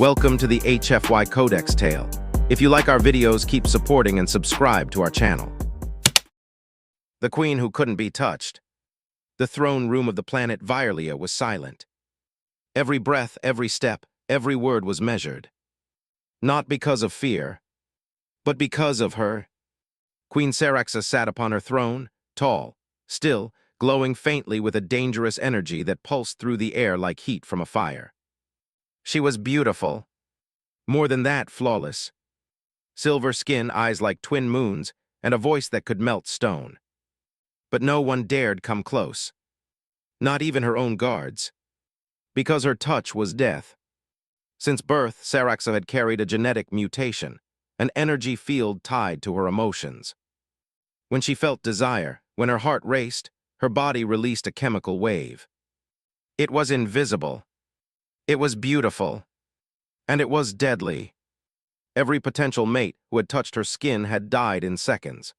Welcome to the HFY Codex Tale. If you like our videos, keep supporting and subscribe to our channel. The queen who couldn't be touched. The throne room of the planet Virelia was silent. Every breath, every step, every word was measured. Not because of fear, but because of her. Queen Saraxa sat upon her throne, tall, still, glowing faintly with a dangerous energy that pulsed through the air like heat from a fire. She was beautiful. More than that, flawless. Silver skin, eyes like twin moons, and a voice that could melt stone. But no one dared come close. Not even her own guards. Because her touch was death. Since birth, Saraxa had carried a genetic mutation, an energy field tied to her emotions. When she felt desire, when her heart raced, her body released a chemical wave. It was invisible. It was beautiful. And it was deadly. Every potential mate who had touched her skin had died in seconds.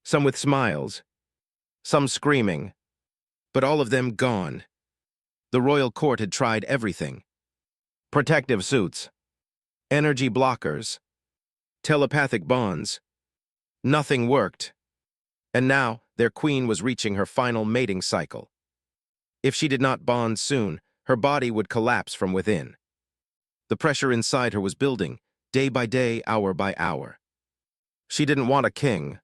Some with smiles, some screaming, but all of them gone. The royal court had tried everything. Protective suits, energy blockers, telepathic bonds. Nothing worked. And now, their queen was reaching her final mating cycle. If she did not bond soon, her body would collapse from within. The pressure inside her was building, day by day, hour by hour. She didn't want a king,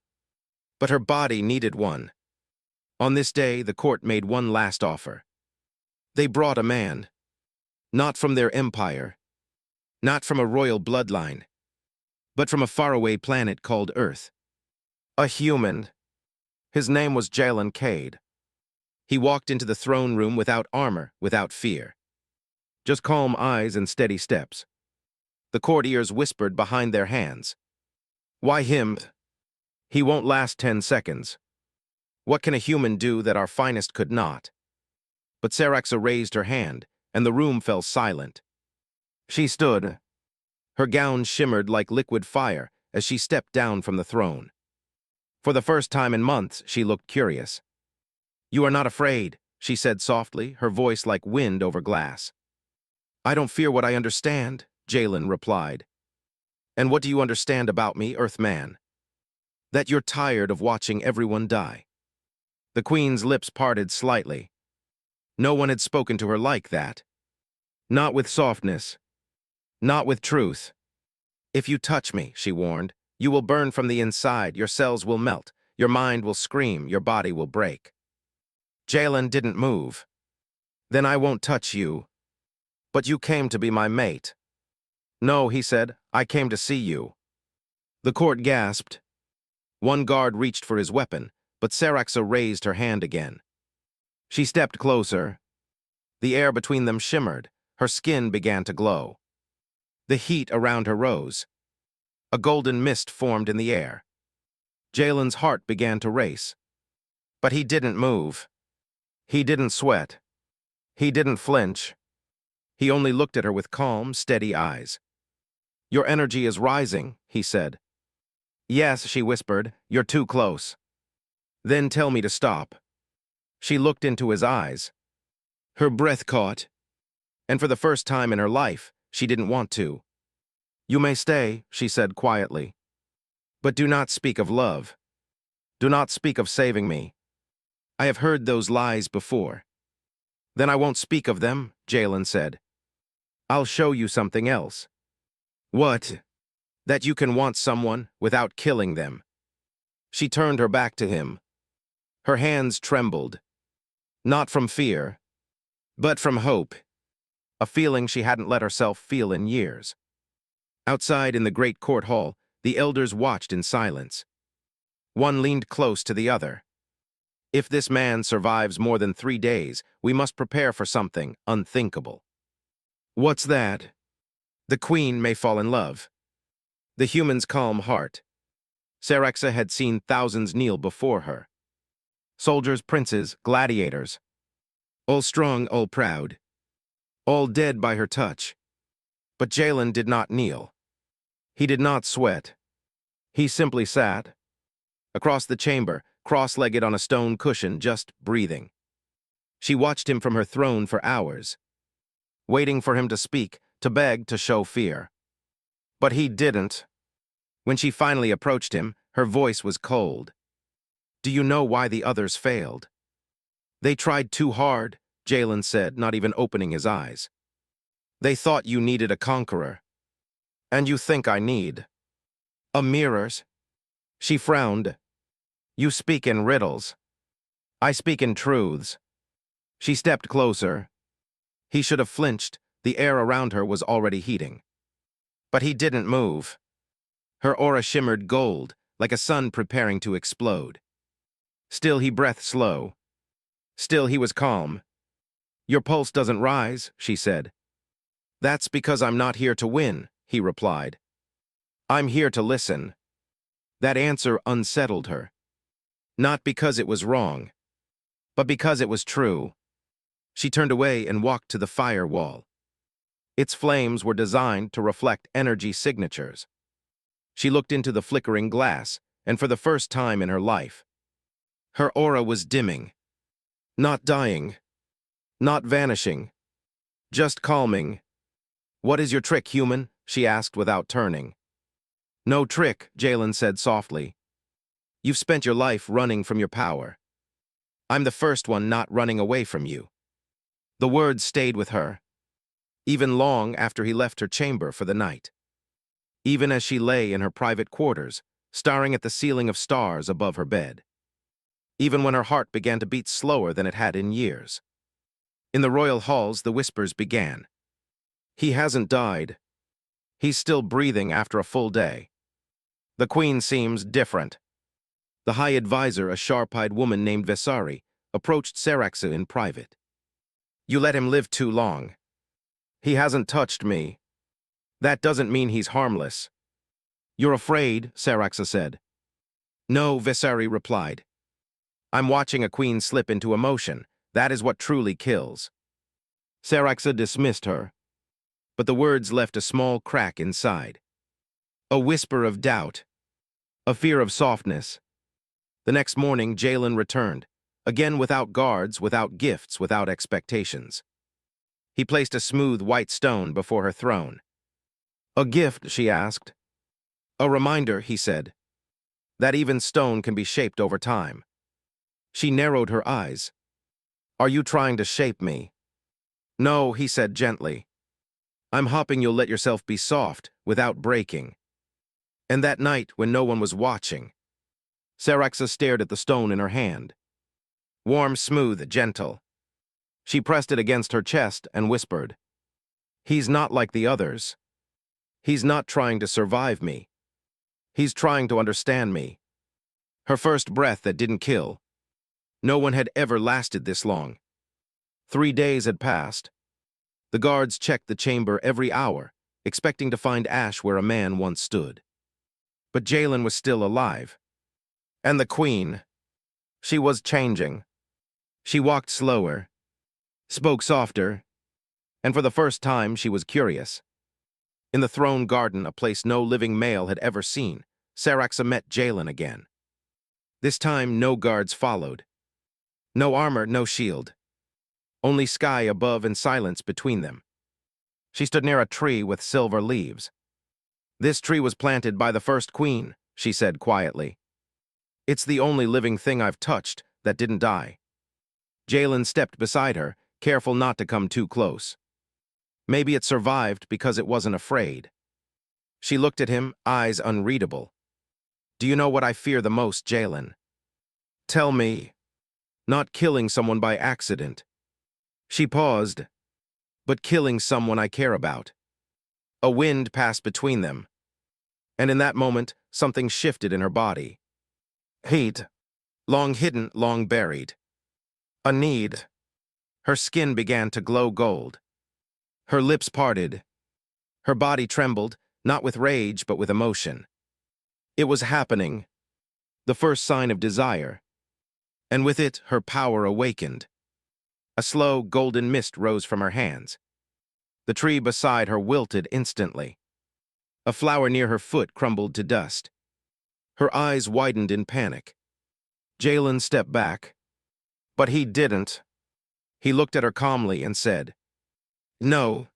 but her body needed one. On this day, the court made one last offer. They brought a man, not from their empire, not from a royal bloodline, but from a faraway planet called Earth. A human. His name was Jalen Cade. He walked into the throne room without armor, without fear. Just calm eyes and steady steps. The courtiers whispered behind their hands. Why him? He won't last 10 seconds. What can a human do that our finest could not? But Saraxa raised her hand, and the room fell silent. She stood. Her gown shimmered like liquid fire as she stepped down from the throne. For the first time in months, she looked curious. "You are not afraid," she said softly, her voice like wind over glass. "I don't fear what I understand," Jalen replied. "And what do you understand about me, Earthman?" "That you're tired of watching everyone die." The queen's lips parted slightly. No one had spoken to her like that. Not with softness. Not with truth. "If you touch me," she warned, "you will burn from the inside, your cells will melt, your mind will scream, your body will break." Jalen didn't move. "Then I won't touch you. But you came to be my mate." "No," he said, "I came to see you." The court gasped. One guard reached for his weapon, but Saraxa raised her hand again. She stepped closer. The air between them shimmered. Her skin began to glow. The heat around her rose. A golden mist formed in the air. Jalen's heart began to race. But he didn't move. He didn't sweat. He didn't flinch. He only looked at her with calm, steady eyes. "Your energy is rising," he said. "Yes," she whispered, "you're too close." "Then tell me to stop." She looked into his eyes. Her breath caught. And for the first time in her life, she didn't want to. "You may stay," she said quietly. "But do not speak of love. Do not speak of saving me. I have heard those lies before." "Then I won't speak of them," Jalen said. "I'll show you something else." "What?" "That you can want someone without killing them." She turned her back to him. Her hands trembled. Not from fear, but from hope. A feeling she hadn't let herself feel in years. Outside in the great court hall, the elders watched in silence. One leaned close to the other. "If this man survives more than 3 days, we must prepare for something unthinkable." "What's that?" "The queen may fall in love." The human's calm heart. Saraxa had seen thousands kneel before her. Soldiers, princes, gladiators. All strong, all proud. All dead by her touch. But Jalen did not kneel. He did not sweat. He simply sat. Across the chamber, cross-legged on a stone cushion, just breathing. She watched him from her throne for hours. Waiting for him to speak, to beg, to show fear. But he didn't. When she finally approached him, her voice was cold. "Do you know why the others failed?" "They tried too hard," Jalen said, not even opening his eyes. "They thought you needed a conqueror. And you think I need a mirrors?" She frowned. "You speak in riddles. I speak in truths." She stepped closer. He should have flinched. The air around her was already heating. But he didn't move. Her aura shimmered gold, like a sun preparing to explode. Still he breathed slow. Still he was calm. "Your pulse doesn't rise," she said. "That's because I'm not here to win," he replied. "I'm here to listen." That answer unsettled her. Not because it was wrong, but because it was true. She turned away and walked to the firewall. Its flames were designed to reflect energy signatures. She looked into the flickering glass, and for the first time in her life, her aura was dimming. Not dying. Not vanishing. Just calming. "What is your trick, human?" she asked without turning. "No trick," Jalen said softly. "You've spent your life running from your power. I'm the first one not running away from you." The words stayed with her, even long after he left her chamber for the night. Even as she lay in her private quarters, staring at the ceiling of stars above her bed. Even when her heart began to beat slower than it had in years. In the royal halls, the whispers began. "He hasn't died. He's still breathing after a full day. The queen seems different." The high advisor, a sharp-eyed woman named Vesari, approached Saraxa in private. "You let him live too long. He hasn't touched me. That doesn't mean he's harmless." "You're afraid," Saraxa said. "No," Vesari replied. "I'm watching a queen slip into emotion. That is what truly kills." Saraxa dismissed her, but the words left a small crack inside. A whisper of doubt. A fear of softness. The next morning, Jalen returned, again without guards, without gifts, without expectations. He placed a smooth white stone before her throne. "A gift?" she asked. "A reminder," he said, "that even stone can be shaped over time." She narrowed her eyes. "Are you trying to shape me?" "No," he said gently. "I'm hoping you'll let yourself be soft, without breaking." And that night, when no one was watching, Saraxa stared at the stone in her hand. Warm, smooth, gentle. She pressed it against her chest and whispered, "He's not like the others. He's not trying to survive me. He's trying to understand me." Her first breath that didn't kill. No one had ever lasted this long. 3 days had passed. The guards checked the chamber every hour, expecting to find ash where a man once stood. But Jalen was still alive. And the queen. She was changing. She walked slower, spoke softer, and for the first time she was curious. In the throne garden, a place no living male had ever seen, Saraxa met Jalen again. This time no guards followed. No armor, no shield. Only sky above and silence between them. She stood near a tree with silver leaves. "This tree was planted by the first queen," she said quietly. "It's the only living thing I've touched that didn't die." Jalen stepped beside her, careful not to come too close. Maybe it survived because it wasn't afraid. She looked at him, eyes unreadable. "Do you know what I fear the most, Jalen?" "Tell me." "Not killing someone by accident." She paused. "But killing someone I care about." A wind passed between them. And in that moment, something shifted in her body. Heat. Long hidden, long buried. A need. Her skin began to glow gold. Her lips parted. Her body trembled, not with rage, but with emotion. It was happening. The first sign of desire. And with it, her power awakened. A slow, golden mist rose from her hands. The tree beside her wilted instantly. A flower near her foot crumbled to dust. Her eyes widened in panic. Jalen stepped back. But he didn't. He looked at her calmly and said, "No,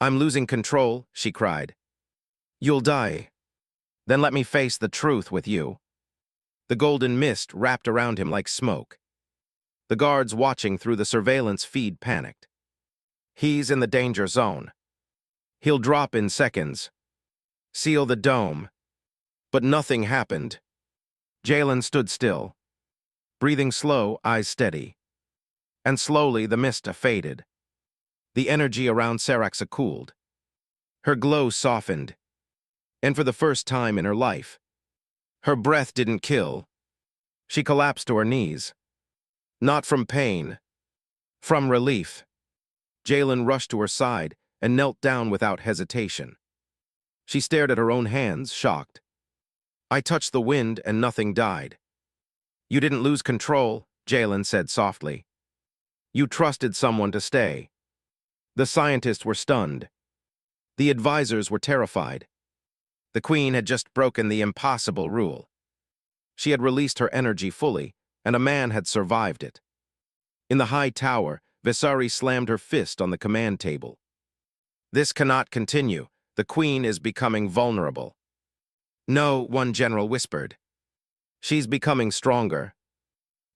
I'm losing control, she cried. You'll die. Then let me face the truth with you. The golden mist wrapped around him like smoke. The guards watching through the surveillance feed panicked. He's in the danger zone. He'll drop in seconds. Seal the dome. But nothing happened. Jalen stood still, breathing slow, eyes steady. And slowly the mist faded. The energy around Saraxa cooled. Her glow softened. And for the first time in her life, her breath didn't kill. She collapsed to her knees. Not from pain, from relief. Jalen rushed to her side and knelt down without hesitation. She stared at her own hands, shocked. I touched the wind and nothing died. You didn't lose control, Jalen said softly. You trusted someone to stay. The scientists were stunned. The advisors were terrified. The Queen had just broken the impossible rule. She had released her energy fully, and a man had survived it. In the high tower, Viserys slammed her fist on the command table. This cannot continue. The Queen is becoming vulnerable. No, one general whispered. She's becoming stronger.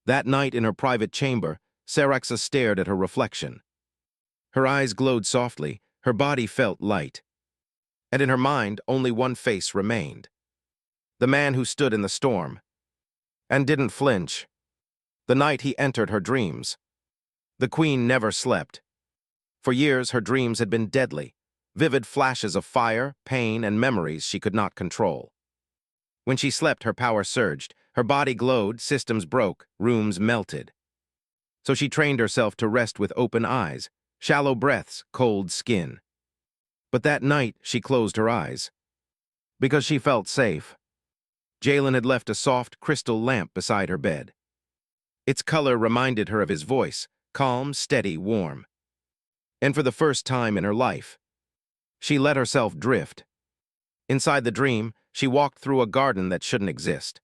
That night in her private chamber, Saraxa stared at her reflection. Her eyes glowed softly, her body felt light. And in her mind, only one face remained. The man who stood in the storm. And didn't flinch. The night he entered her dreams. The Queen never slept. For years, her dreams had been deadly, vivid flashes of fire, pain, and memories she could not control. When she slept, her power surged, her body glowed, systems broke, rooms melted. So she trained herself to rest with open eyes, shallow breaths, cold skin. But that night, she closed her eyes. Because she felt safe. Jalen had left a soft, crystal lamp beside her bed. Its color reminded her of his voice, calm, steady, warm. And for the first time in her life, she let herself drift. Inside the dream, she walked through a garden that shouldn't exist.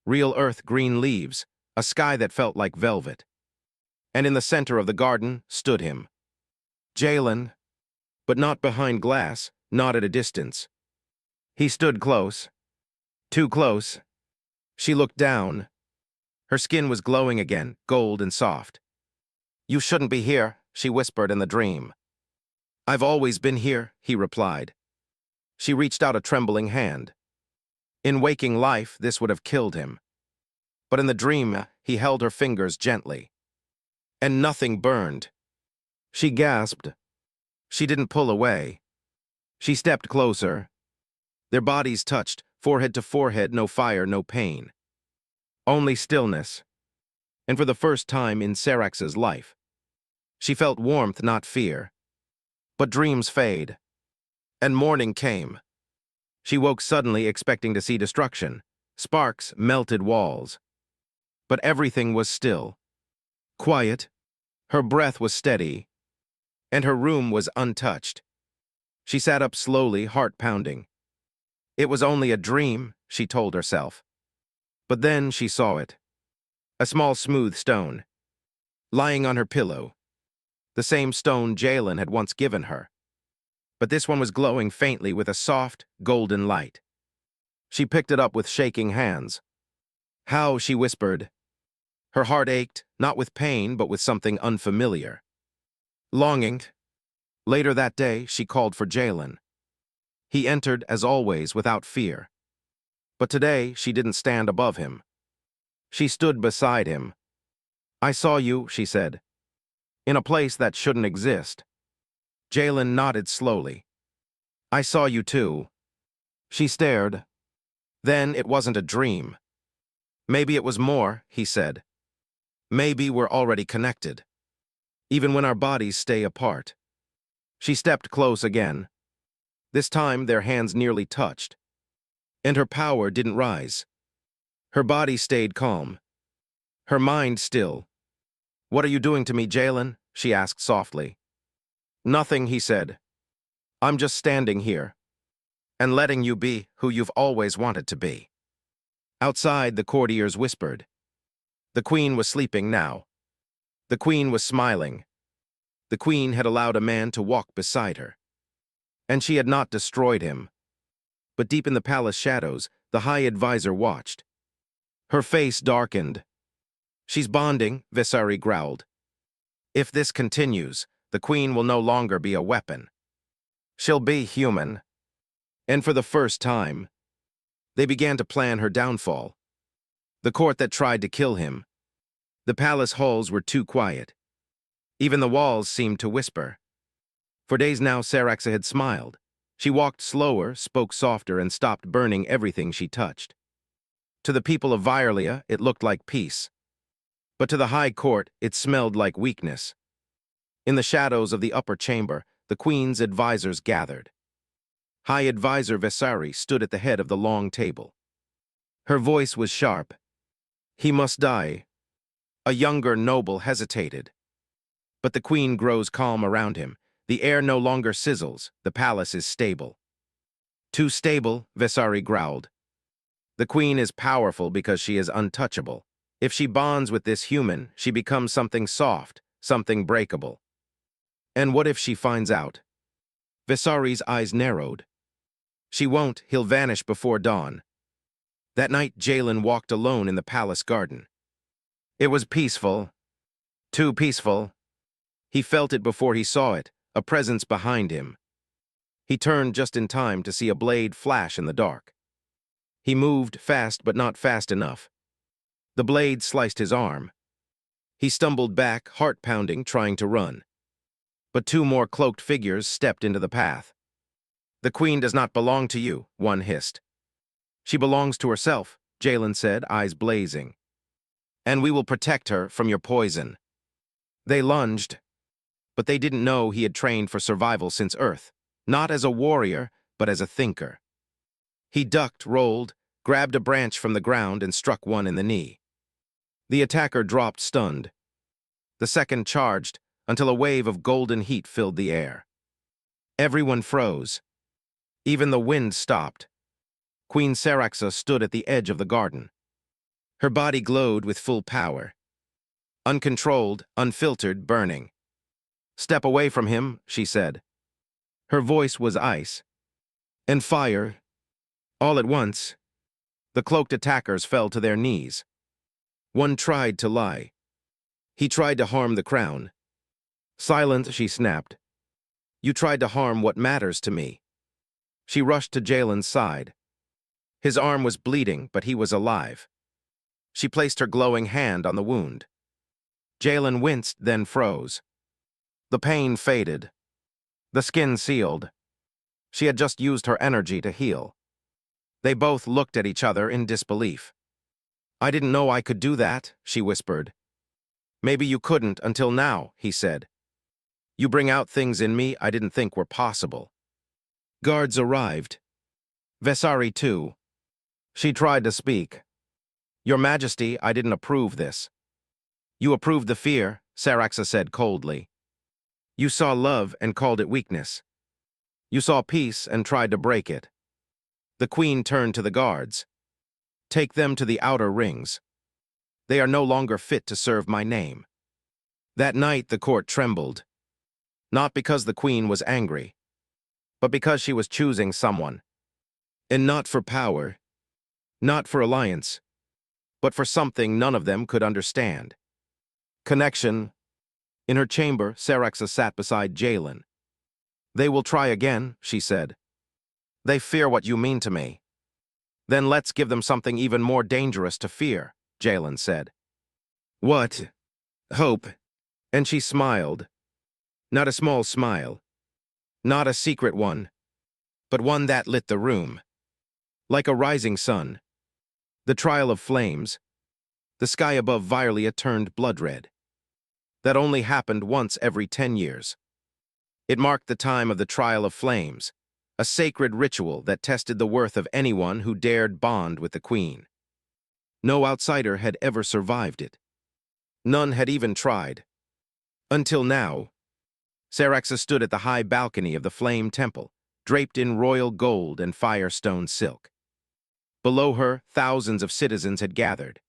Real earth, green leaves, a sky that felt like velvet. And in the center of the garden stood him. Jalen, but not behind glass, not at a distance. He stood close. Too close. She looked down. Her skin was glowing again, gold and soft. You shouldn't be here, she whispered in the dream. I've always been here, he replied. She reached out a trembling hand. In waking life, this would have killed him. But in the dream, he held her fingers gently. And nothing burned. She gasped. She didn't pull away. She stepped closer. Their bodies touched, forehead to forehead, no fire, no pain. Only stillness. And for the first time in Sarax's life, she felt warmth, not fear. But dreams fade. And morning came. She woke suddenly, expecting to see destruction. Sparks, melted walls. But everything was still. Quiet. Her breath was steady. And her room was untouched. She sat up slowly, heart pounding. It was only a dream, she told herself. But then she saw it. A small smooth stone. Lying on her pillow. The same stone Jalen had once given her. But this one was glowing faintly with a soft, golden light. She picked it up with shaking hands. How, she whispered. Her heart ached, not with pain, but with something unfamiliar. Longing. Later that day, she called for Jalen. He entered, as always, without fear. But today, she didn't stand above him. She stood beside him. I saw you, she said. In a place that shouldn't exist. Jalen nodded slowly. I saw you too. She stared. Then it wasn't a dream. Maybe it was more, he said. Maybe we're already connected. Even when our bodies stay apart. She stepped close again. This time their hands nearly touched. And her power didn't rise. Her body stayed calm. Her mind still. What are you doing to me, Jalen? She asked softly. Nothing, he said. I'm just standing here. And letting you be who you've always wanted to be. Outside, the courtiers whispered. The Queen was sleeping now. The Queen was smiling. The Queen had allowed a man to walk beside her. And she had not destroyed him. But deep in the palace shadows, the High Advisor watched. Her face darkened. "She's bonding," Visari growled. "If this continues, the Queen will no longer be a weapon. She'll be human." And for the first time, they began to plan her downfall. The court that tried to kill him. The palace halls were too quiet. Even the walls seemed to whisper. For days now, Saraxa had smiled. She walked slower, spoke softer, and stopped burning everything she touched. To the people of Vyrlia, it looked like peace. But to the High Court, it smelled like weakness. In the shadows of the upper chamber, the Queen's advisors gathered. High Advisor Visari stood at the head of the long table. Her voice was sharp. "He must die." A younger noble hesitated. But the Queen grows calm around him. The air no longer sizzles. The palace is stable. "Too stable," Visari growled. "The Queen is powerful because she is untouchable. If she bonds with this human, she becomes something soft, something breakable. And what if she finds out?" Visari's eyes narrowed. "She won't. He'll vanish before dawn." That night, Jalen walked alone in the palace garden. It was peaceful. Too peaceful. He felt it before he saw it, a presence behind him. He turned just in time to see a blade flash in the dark. He moved fast, but not fast enough. The blade sliced his arm. He stumbled back, heart pounding, trying to run. But two more cloaked figures stepped into the path. "The Queen does not belong to you," one hissed. "She belongs to herself," Jalen said, eyes blazing. "And we will protect her from your poison." They lunged, but they didn't know he had trained for survival since Earth, not as a warrior, but as a thinker. He ducked, rolled, grabbed a branch from the ground and struck one in the knee. The attacker dropped stunned. The second charged until a wave of golden heat filled the air. Everyone froze. Even the wind stopped. Queen Saraxa stood at the edge of the garden. Her body glowed with full power. Uncontrolled, unfiltered, burning. "Step away from him," she said. Her voice was ice. And fire. All at once, the cloaked attackers fell to their knees. One tried to lie. He tried to harm the crown. "Silence," she snapped. "You tried to harm what matters to me." She rushed to Jalen's side. His arm was bleeding, but he was alive. She placed her glowing hand on the wound. Jalen winced, then froze. The pain faded. The skin sealed. She had just used her energy to heal. They both looked at each other in disbelief. "I didn't know I could do that," she whispered. "Maybe you couldn't until now," he said. "You bring out things in me I didn't think were possible." Guards arrived. Vesari too. She tried to speak. "Your Majesty, I didn't approve this." "You approved the fear," Saraxa said coldly. "You saw love and called it weakness. You saw peace and tried to break it." The Queen turned to the guards. "Take them to the outer rings. They are no longer fit to serve my name." That night the court trembled. Not because the Queen was angry, but because she was choosing someone. And not for power, not for alliance, but for something none of them could understand. Connection. In her chamber, Saraxa sat beside Jalen. "They will try again," she said. "They fear what you mean to me." "Then let's give them something even more dangerous to fear," Jalen said. "What?" "Hope." And she smiled. Not a small smile. Not a secret one, but one that lit the room. Like a rising sun. The trial of flames. The sky above Vyrlia turned blood-red. That only happened once every 10 years. It marked the time of the trial of flames, a sacred ritual that tested the worth of anyone who dared bond with the Queen. No outsider had ever survived it. None had even tried. Until now. Saraxa stood at the high balcony of the Flame Temple, draped in royal gold and firestone silk. Below her, thousands of citizens had gathered.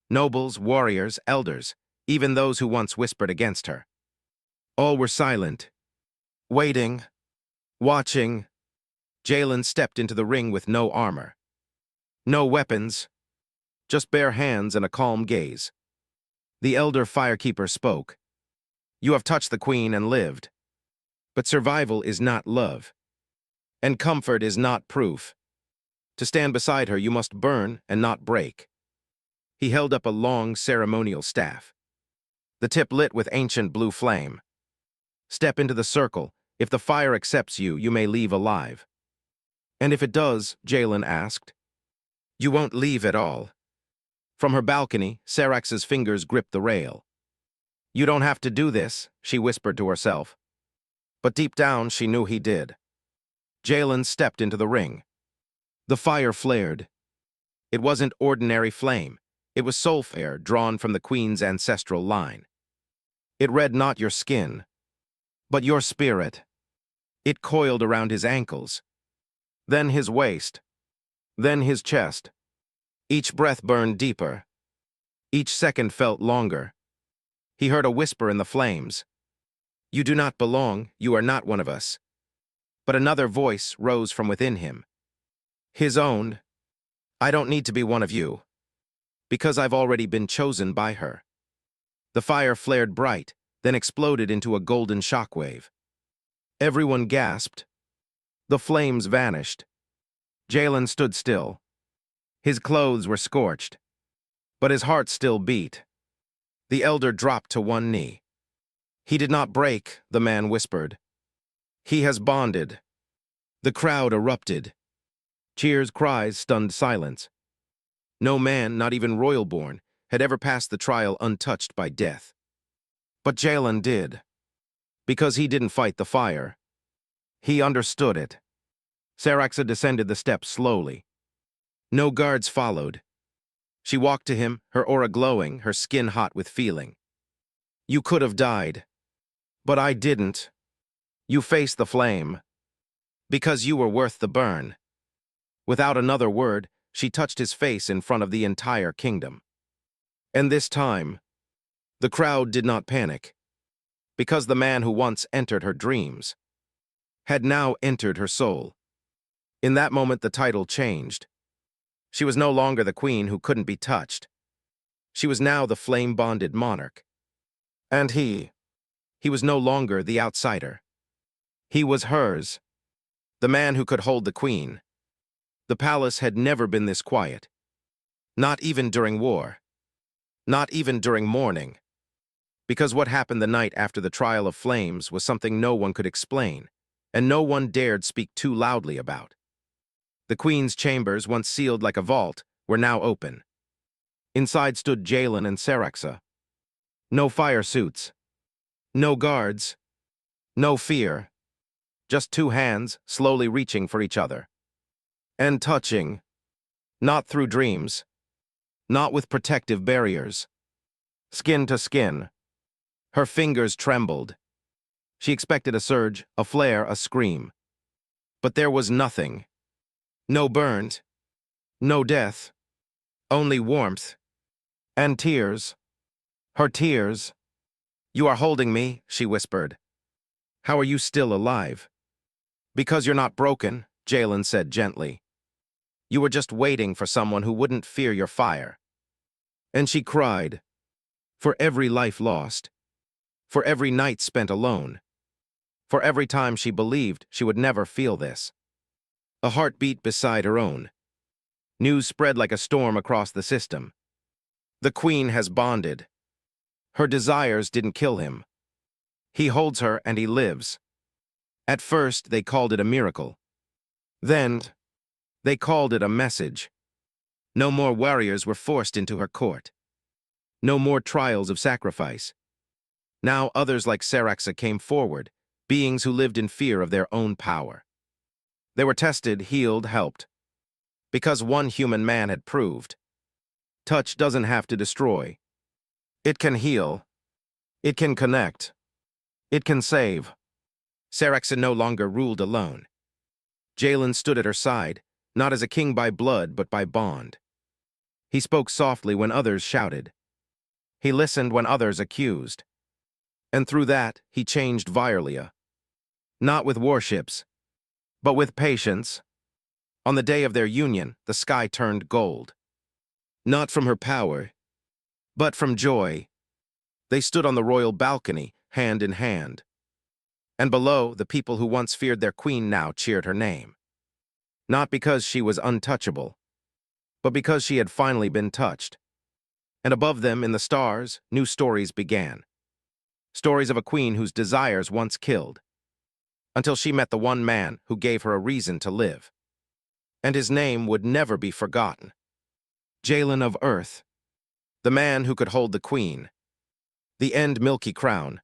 Nobles, warriors, elders, even those who once whispered against her. All were silent, waiting, Watching, Jalen stepped into the ring with no armor. No weapons, just bare hands and a calm gaze. The elder firekeeper spoke. You have touched the queen and lived. But survival is not love. And comfort is not proof. To stand beside her, you must burn and not break. He held up a long ceremonial staff. The tip lit with ancient blue flame. Step into the circle. If the fire accepts you, you may leave alive. And if it does, Jalen asked, you won't leave at all. From her balcony, Serax's fingers gripped the rail. You don't have to do this, she whispered to herself. But deep down, she knew he did. Jalen stepped into the ring. The fire flared. It wasn't ordinary flame. It was soul fire drawn from the queen's ancestral line. It read not your skin, but your spirit. It coiled around his ankles, then his waist, then his chest. Each breath burned deeper. Each second felt longer. He heard a whisper in the flames. You do not belong, you are not one of us. But another voice rose from within him. His own. I don't need to be one of you, because I've already been chosen by her. The fire flared bright, then exploded into a golden shockwave. Everyone gasped. The flames vanished. Jalen stood still. His clothes were scorched, but his heart still beat. The elder dropped to one knee. He did not break, the man whispered. He has bonded. The crowd erupted. Cheers, cries, stunned silence. No man, not even royal-born, had ever passed the trial untouched by death. But Jalen did. Because he didn't fight the fire. He understood it. Seraxa descended the steps slowly. No guards followed. She walked to him, her aura glowing, her skin hot with feeling. You could have died. But I didn't. You faced the flame. Because you were worth the burn. Without another word, she touched his face in front of the entire kingdom. And this time, the crowd did not panic. Because the man who once entered her dreams had now entered her soul. In that moment, the title changed. She was no longer the queen who couldn't be touched. She was now the flame-bonded monarch. And he was no longer the outsider. He was hers, the man who could hold the queen. The palace had never been this quiet. Not even during war. Not even during mourning. Because what happened the night after the trial of flames was something no one could explain, and no one dared speak too loudly about. The queen's chambers, once sealed like a vault, were now open. Inside stood Jalen and Seraxa. No fire suits. No guards. No fear. Just two hands, slowly reaching for each other. And touching. Not through dreams. Not with protective barriers. Skin to skin. Her fingers trembled. She expected a surge, a flare, a scream. But there was nothing. No burns. No death. Only warmth. And tears. Her tears. You are holding me, she whispered. How are you still alive? Because you're not broken, Jalen said gently. You were just waiting for someone who wouldn't fear your fire. And she cried. For every life lost. For every night spent alone. For every time she believed she would never feel this. A heartbeat beside her own. News spread like a storm across the system. The queen has bonded. Her desires didn't kill him. He holds her and he lives. At first, they called it a miracle. Then, they called it a message. No more warriors were forced into her court. No more trials of sacrifice. Now others like Seraxa came forward, beings who lived in fear of their own power. They were tested, healed, helped. Because one human man had proved. Touch doesn't have to destroy. It can heal. It can connect. It can save. Seraxa no longer ruled alone. Jalen stood at her side, not as a king by blood, but by bond. He spoke softly when others shouted. He listened when others accused. And through that, he changed Virelia. Not with warships, But with patience, on the day of their union, the sky turned gold. Not from her power, but from joy. They stood on the royal balcony, hand in hand. And below, the people who once feared their queen now cheered her name. Not because she was untouchable, but because she had finally been touched. And above them, in the stars, new stories began. Stories of a queen whose desires once killed, until she met the one man who gave her a reason to live. And his name would never be forgotten. Jalen of Earth, the man who could hold the queen, the end milky crown,